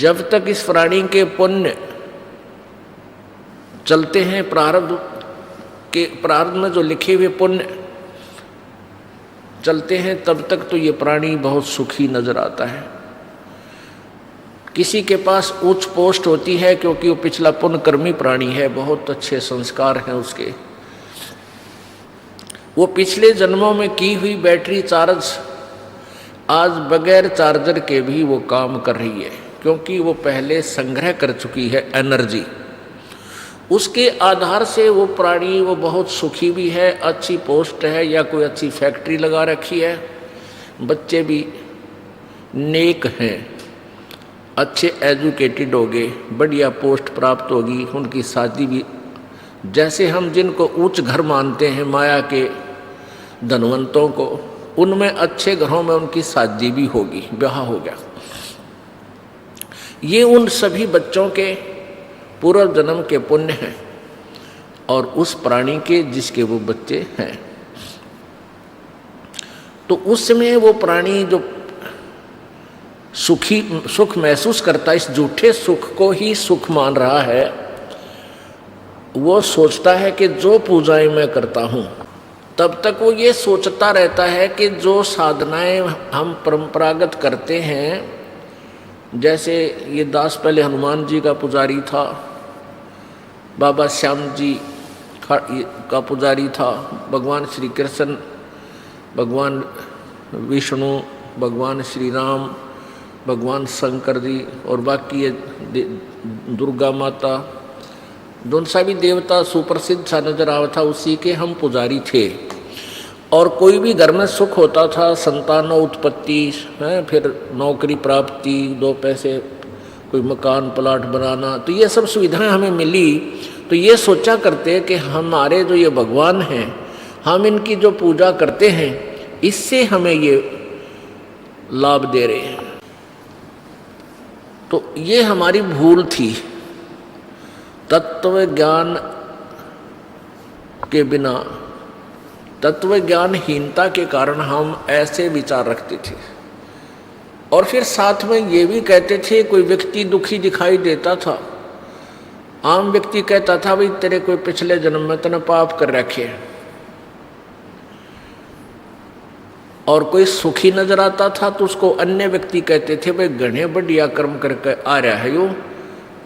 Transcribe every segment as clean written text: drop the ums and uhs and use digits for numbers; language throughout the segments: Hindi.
जब तक इस प्राणी के पुण्य चलते हैं, प्रारब्ध में जो लिखे हुए पुण्य चलते हैं, तब तक तो ये प्राणी बहुत सुखी नजर आता है। किसी के पास उच्च पोस्ट होती है क्योंकि वो पिछला पुण्यकर्मी प्राणी है, बहुत अच्छे संस्कार हैं उसके, वो पिछले जन्मों में की हुई बैटरी चार्ज आज बगैर चार्जर के भी वो काम कर रही है, क्योंकि वो पहले संग्रह कर चुकी है एनर्जी। उसके आधार से वो प्राणी वो बहुत सुखी भी है, अच्छी पोस्ट है या कोई अच्छी फैक्ट्री लगा रखी है, बच्चे भी नेक हैं, अच्छे एजुकेटेड हो गए, बढ़िया पोस्ट प्राप्त होगी, उनकी शादी भी, जैसे हम जिनको उच्च घर मानते हैं माया के धनवंतों को, उनमें अच्छे घरों में उनकी शादी भी होगी, ब्याह हो गया। ये उन सभी बच्चों के पूर्व जन्म के पुण्य हैं और उस प्राणी के जिसके वो बच्चे हैं। तो उस समय वो प्राणी जो सुख महसूस करता है, इस झूठे सुख को ही सुख मान रहा है, वो सोचता है कि जो पूजाएं मैं करता हूँ, तब तक वो ये सोचता रहता है कि जो साधनाएं हम परंपरागत करते हैं, जैसे ये दास पहले हनुमान जी का पुजारी था, बाबा श्याम जी का पुजारी था, भगवान श्री कृष्ण, भगवान विष्णु, भगवान श्री राम, भगवान शंकर जी और बाकी दुर्गा माता, दोनों सा भी देवता सुप्रसिद्ध सा नजर आवा था, उसी के हम पुजारी थे। और कोई भी घर में सुख होता था, संतान उत्पत्ति है, फिर नौकरी प्राप्ति, दो पैसे, कोई मकान प्लाट बनाना, तो ये सब सुविधाएं हमें मिली, तो ये सोचा करते कि हमारे जो ये भगवान हैं, हम इनकी जो पूजा करते हैं, इससे हमें ये लाभ दे रहे हैं। तो ये हमारी भूल थी। तत्व ज्ञान के बिना, तत्व ज्ञानहीनता के कारण हम ऐसे विचार रखते थे। और फिर साथ में ये भी कहते थे, कोई व्यक्ति दुखी दिखाई देता था, आम व्यक्ति कहता था भाई तेरे कोई पिछले जन्म में तूने पाप कर रखे, और कोई सुखी नजर आता था तो उसको अन्य व्यक्ति कहते थे भाई घने बढ़िया कर्म करके आ रहा है यो,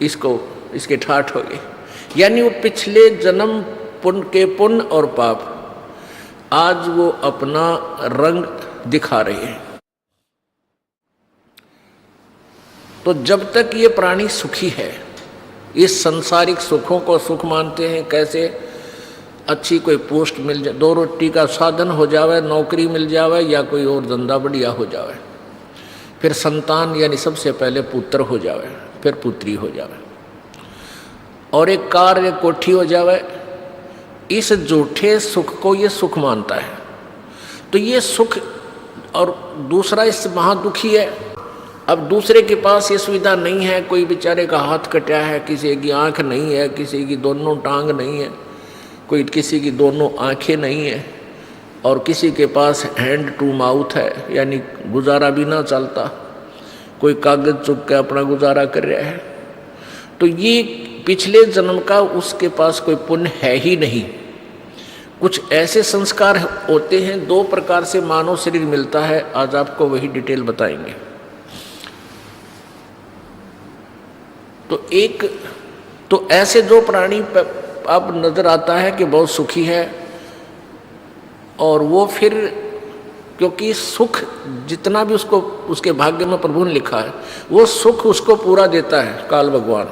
इसको इसके ठाठ हो गए। यानी वो पिछले जन्म पुण्य और पाप आज वो अपना रंग दिखा रहे हैं। तो जब तक ये प्राणी सुखी है, इस संसारिक सुखों को सुख मानते हैं, कैसे अच्छी कोई पोस्ट मिल जाए, दो रोटी का साधन हो जावे, नौकरी मिल जावे या कोई और धंधा बढ़िया हो जावे, फिर संतान यानी सबसे पहले पुत्र हो जावे, फिर पुत्री हो जावे, और एक कार एक कोठी हो जावे, इस झूठे सुख को ये सुख मानता है। तो ये सुख, और दूसरा इस महादुखी है। अब दूसरे के पास ये सुविधा नहीं है, कोई बेचारे का हाथ कटा है, किसी की आंख नहीं है, किसी की दोनों टांग नहीं है, कोई किसी की दोनों आंखें नहीं है, और किसी के पास हैंड टू माउथ है, यानी गुजारा भी ना चलता, कोई कागज चुप के अपना गुजारा कर रहा है। तो ये पिछले जन्म का उसके पास कोई पुण्य है ही नहीं। कुछ ऐसे संस्कार होते हैं, दो प्रकार से मानव शरीर मिलता है, आज आपको वही डिटेल बताएंगे। तो ऐसे जो प्राणी अब नजर आता है कि बहुत सुखी है, और वो फिर क्योंकि सुख जितना भी उसको उसके भाग्य में प्रभु ने लिखा है, वो सुख उसको पूरा देता है काल भगवान।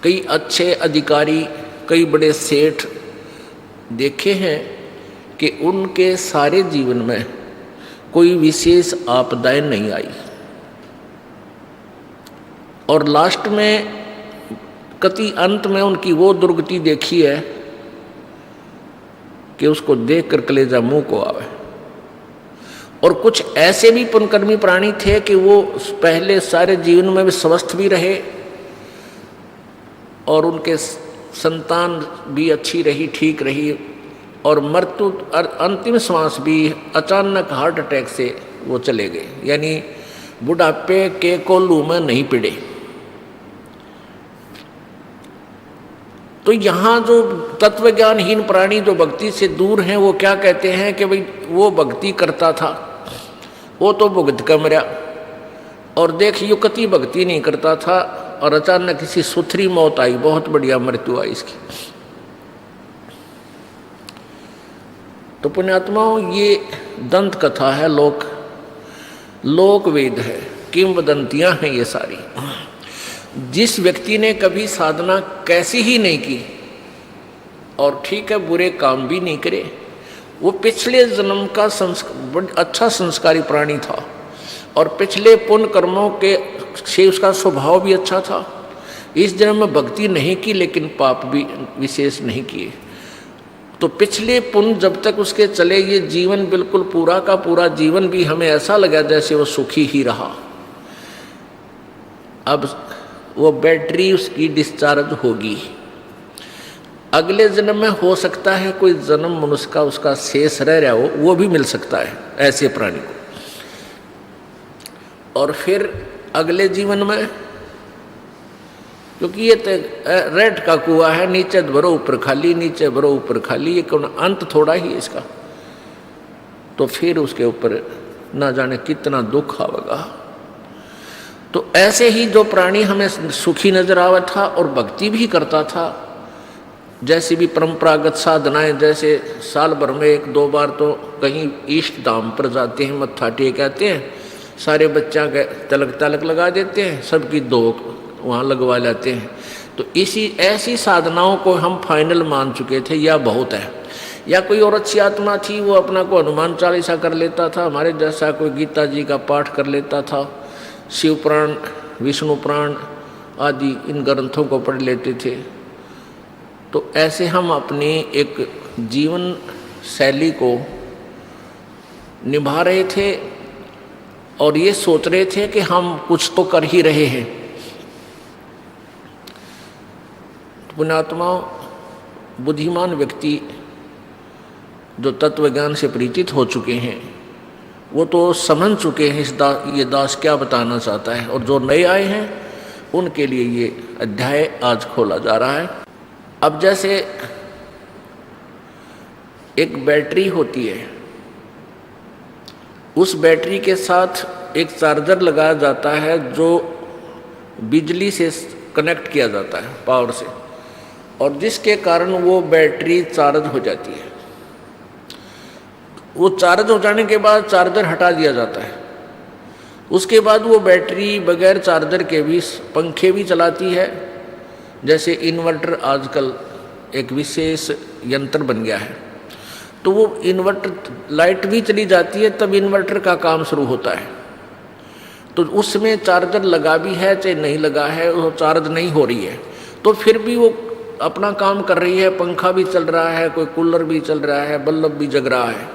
कई अच्छे अधिकारी, कई बड़े सेठ देखे हैं कि उनके सारे जीवन में कोई विशेष आपदाएं नहीं आई, और लास्ट में कति अंत में उनकी वो दुर्गति देखी है कि उसको देखकर कलेजा मुंह को आवे। और कुछ ऐसे भी पुण्यकर्मी प्राणी थे कि वो पहले सारे जीवन में भी स्वस्थ भी रहे, और उनके संतान भी अच्छी रही, ठीक रही, और मृत्यु अंतिम श्वास भी अचानक हार्ट अटैक से वो चले गए, यानी बुढ़ापे के कोल्लू में नहीं पिड़े। तो यहाँ जो तत्व ज्ञानहीन प्राणी जो भक्ति से दूर हैं वो क्या कहते हैं कि भाई वो भक्ति करता था, वो तो भुगत कर मरा, और देख युक्ति भक्ति नहीं करता था और अचानक किसी सुथरी मौत आई, बहुत बढ़िया मृत्यु आई इसकी। तो पुण्यात्माओं ये दंत कथा है, लोक वेद है, किंवदंतियां हैं ये सारी। जिस व्यक्ति ने कभी साधना कैसी ही नहीं की और ठीक है बुरे काम भी नहीं करे, वो पिछले जन्म का अच्छा संस्कारी प्राणी था और पिछले पुण्य कर्मों के से उसका स्वभाव भी अच्छा था। इस जन्म में भक्ति नहीं की लेकिन पाप भी विशेष नहीं किए, तो पिछले पुण्य जब तक उसके चले ये जीवन बिल्कुल पूरा का पूरा जीवन भी हमें ऐसा लगा जैसे वो सुखी ही रहा। अब वो बैटरी उसकी डिस्चार्ज होगी, अगले जन्म में हो सकता है कोई जन्म मनुष्य का उसका शेष रह रहा हो, वो भी मिल सकता है ऐसे प्राणी को। और फिर अगले जीवन में, क्योंकि ये तो रेट का कुआं है, नीचे भरो ऊपर खाली, नीचे भरो ऊपर खाली, ये कौन अंत थोड़ा ही इसका। तो फिर उसके ऊपर ना जाने कितना दुख आवेगा। तो ऐसे ही जो प्राणी हमें सुखी नजर आवा था और भक्ति भी करता था, जैसी भी परंपरागत साधनाएं, जैसे साल भर में 1-2 बार तो कहीं इष्ट धाम पर जाते हैं, मत्था टेक आते हैं, सारे बच्चा के तलक लगा देते हैं, सबकी दोक वहाँ लगवा लेते हैं। तो ऐसी साधनाओं को हम फाइनल मान चुके थे, या बहुत है। या कोई और अच्छी आत्मा थी, वो अपना को हनुमान चालीसा कर लेता था, हमारे जैसा कोई गीता जी का पाठ कर लेता था, शिव पुराण, विष्णु पुराण आदि इन ग्रंथों को पढ़ लेते थे। तो ऐसे हम अपनी एक जीवन शैली को निभा रहे थे और ये सोच रहे थे कि हम कुछ तो कर ही रहे हैं। पुण्यात्माओं, बुद्धिमान व्यक्ति जो तत्व ज्ञान से परिचित हो चुके हैं वो तो समझ चुके हैं ये दास क्या बताना चाहता है, और जो नए आए हैं उनके लिए ये अध्याय आज खोला जा रहा है। अब जैसे एक बैटरी होती है, उस बैटरी के साथ एक चार्जर लगाया जाता है जो बिजली से कनेक्ट किया जाता है, पावर से, और जिसके कारण वो बैटरी चार्ज हो जाती है। वो चार्ज हो जाने के बाद चार्जर हटा दिया जाता है, उसके बाद वो बैटरी बगैर चार्जर के भी पंखे भी चलाती है। जैसे इन्वर्टर आजकल एक विशेष यंत्र बन गया है, तो वो इन्वर्टर लाइट भी चली जाती है तब इन्वर्टर का काम शुरू होता है। तो उसमें चार्जर लगा भी है चाहे नहीं लगा है, वो चार्ज नहीं हो रही है, तो फिर भी वो अपना काम कर रही है, पंखा भी चल रहा है, कोई कूलर भी चल रहा है, बल्ब भी जग रहा है,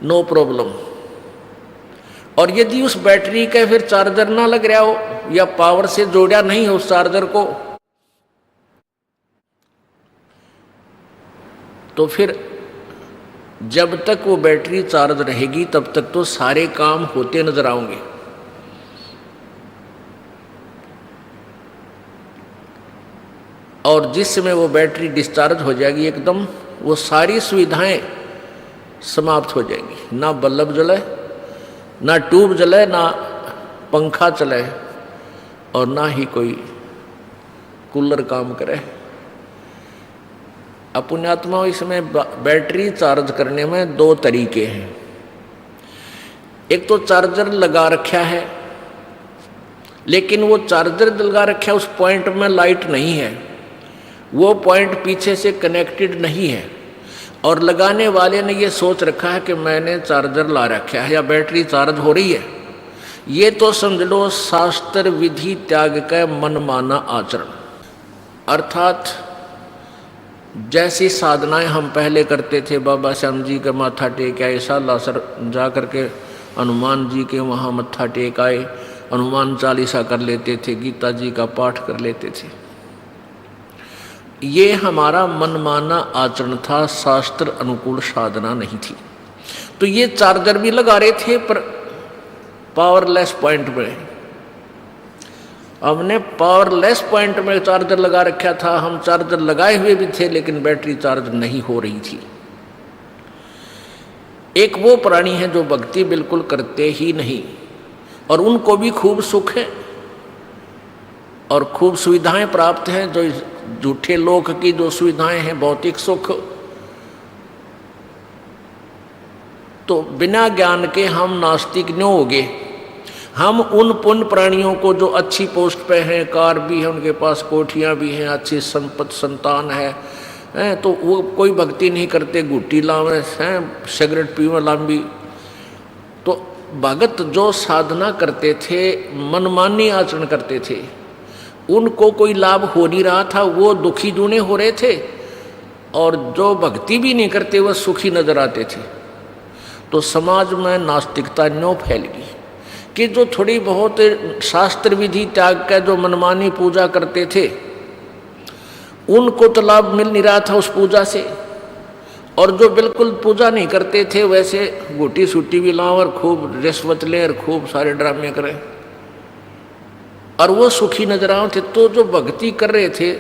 नो प्रॉब्लम। और यदि उस बैटरी का फिर चार्जर ना लग रहा हो या पावर से जोड़ा नहीं हो उस चार्जर को, तो फिर जब तक वो बैटरी चार्ज रहेगी तब तक तो सारे काम होते नजर आएंगे। और जिस समय वो बैटरी डिस्चार्ज हो जाएगी एकदम, वो सारी सुविधाएं समाप्त हो जाएंगी, ना बल्ब जले, ना ट्यूब जले, ना पंखा चले, और ना ही कोई कूलर काम करे। पुण्यात्मा, इसमें बैटरी चार्ज करने में 2 तरीके हैं। एक तो चार्जर लगा रखा है, लेकिन वो चार्जर लगा रखा है उस पॉइंट में लाइट नहीं है, वो पॉइंट पीछे से कनेक्टेड नहीं है, और लगाने वाले ने ये सोच रखा है कि मैंने चार्जर ला रखा है या बैटरी चार्ज हो रही है। ये तो समझ लो शास्त्र विधि त्याग का मनमाना आचरण। अर्थात जैसी साधनाएं हम पहले करते थे, बाबा श्याम जी के माथा टेक आए, सालासर जा करके हनुमान जी के वहाँ मत्था टेक आए, हनुमान चालीसा कर लेते थे, गीता जी का पाठ कर लेते थे। ये हमारा मनमाना आचरण था, शास्त्र अनुकूल साधना नहीं थी। तो ये चार्जर भी लगा रहे थे पर पावरलेस पॉइंट में, हमने पावरलेस पॉइंट में चार्जर लगा रखा था, हम चार्जर लगाए हुए भी थे लेकिन बैटरी चार्ज नहीं हो रही थी। एक वो प्राणी है जो भक्ति बिल्कुल करते ही नहीं और उनको भी खूब सुख है और खूब सुविधाएं प्राप्त हैं। जो झूठे लोक की जो सुविधाएं हैं, भौतिक सुख, तो बिना ज्ञान के हम नास्तिक न हो गए। हम उन पुण्य प्राणियों को जो अच्छी पोस्ट पे हैं, कार भी है उनके पास, कोठियाँ भी हैं, अच्छी संपत्ति संतान है, तो वो कोई भक्ति नहीं करते, गुट्टी लावे हैं, सिगरेट पीवे लांबी। तो भगत जो साधना करते थे, मनमानी आचरण करते थे, उनको कोई लाभ हो नहीं रहा था, वो दुखी दूने हो रहे थे। और जो भक्ति भी नहीं करते वह सुखी नजर आते थे। तो समाज में नास्तिकता न्यों फैल गई कि जो थोड़ी बहुत शास्त्र विधि त्याग कर जो मनमानी पूजा करते थे, उनको तो लाभ मिल नहीं रहा था उस पूजा से, और जो बिल्कुल पूजा नहीं करते थे वैसे गोटी सूटी भी लाओ और खूब रिश्वत लें और खूब सारे ड्रामे करें और वो सुखी नजर आए थे। तो जो भक्ति कर रहे थे,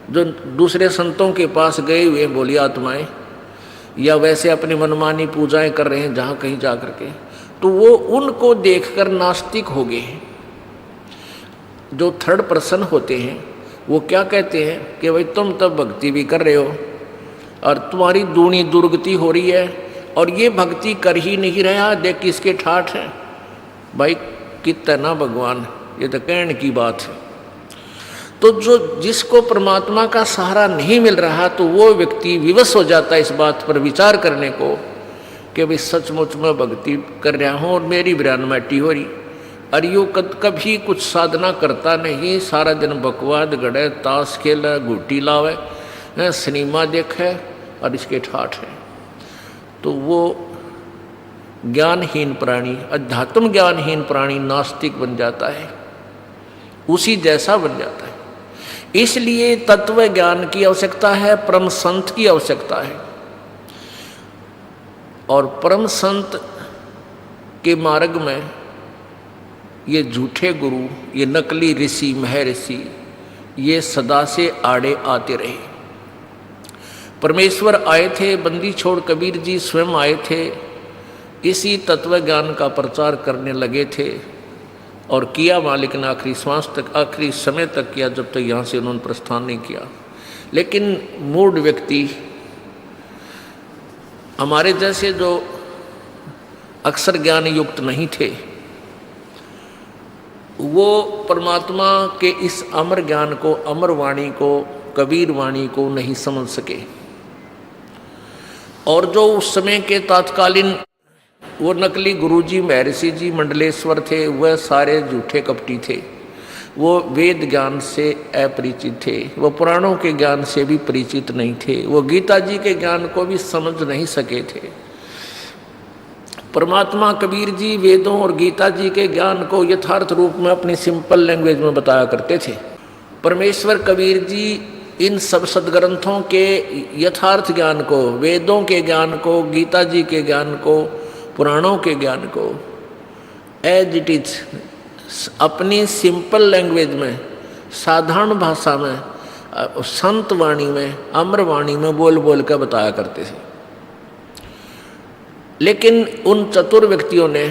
जो दूसरे संतों के पास गए हुए बोली आत्माएं, या वैसे अपनी मनमानी पूजाएं कर रहे हैं जहाँ कहीं जा करके, तो वो उनको देखकर नास्तिक हो गए। जो थर्ड पर्सन होते हैं वो क्या कहते हैं कि भाई तुम तब भक्ति भी कर रहे हो और तुम्हारी दूनी दुर्गति हो रही है और ये भक्ति कर ही नहीं रहा, देख किसके ठाठ है। भाई कितना भगवान, ये तो कहने की बात है। तो जो जिसको परमात्मा का सहारा नहीं मिल रहा, तो वो व्यक्ति विवश हो जाता है इस बात पर विचार करने को कि भाई सचमुच में भक्ति कर रहा हूँ और मेरी ब्राह्मटी हो रही, और यो कभी कुछ साधना करता नहीं, सारा दिन बकवाद गड़े, ताश खेले, गुटी लावे, सिनेमा देखे और इसके ठाठ है। तो वो ज्ञानहीन प्राणी, अध्यात्म ज्ञानहीन प्राणी नास्तिक बन जाता है, उसी जैसा बन जाता है। इसलिए तत्व ज्ञान की आवश्यकता है, परम संत की आवश्यकता है। और परम संत के मार्ग में ये झूठे गुरु, ये नकली ऋषि महर्षि, ये सदा से आड़े आते रहे। परमेश्वर आए थे, बंदी छोड़ कबीर जी स्वयं आए थे, इसी तत्व ज्ञान का प्रचार करने लगे थे और किया मालिक ने आखिरी श्वास तक, आखिरी समय तक किया, जब तक यहाँ से उन्होंने प्रस्थान नहीं किया। लेकिन मूढ़ व्यक्ति, हमारे जैसे जो अक्षर ज्ञान युक्त नहीं थे, वो परमात्मा के इस अमर ज्ञान को, अमर वाणी को, कबीर वाणी को नहीं समझ सके। और जो उस समय के तात्कालीन वो नकली गुरुजी, महर्षि जी, मंडलेश्वर थे, वह सारे झूठे कपटी थे। वो वेद ज्ञान से अपरिचित थे, वो पुराणों के ज्ञान से भी परिचित नहीं थे, वो गीता जी के ज्ञान को भी समझ नहीं सके थे। परमात्मा कबीर जी वेदों और गीता जी के ज्ञान को यथार्थ रूप में अपनी सिंपल लैंग्वेज में बताया करते थे। परमेश्वर कबीर जी इन सब सदग्रंथों के यथार्थ ज्ञान को, वेदों के ज्ञान को, गीता जी के ज्ञान को, पुराणों के ज्ञान को एज इट इज अपनी सिंपल लैंग्वेज में, साधारण भाषा में, संत वाणी में, अमर वाणी में बोल बोल कर बताया करते थे। लेकिन उन चतुर व्यक्तियों ने,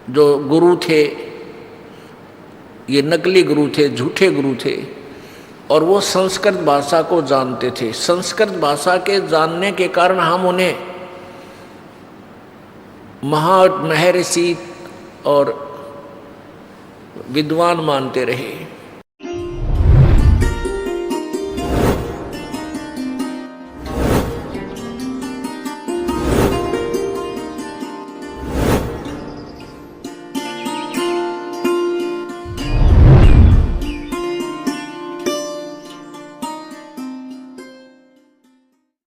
जो गुरु थे, ये नकली गुरु थे, झूठे गुरु थे, और वो संस्कृत भाषा को जानते थे। संस्कृत भाषा के जानने के कारण हम उन्हें महर्षि और विद्वान मानते रहे।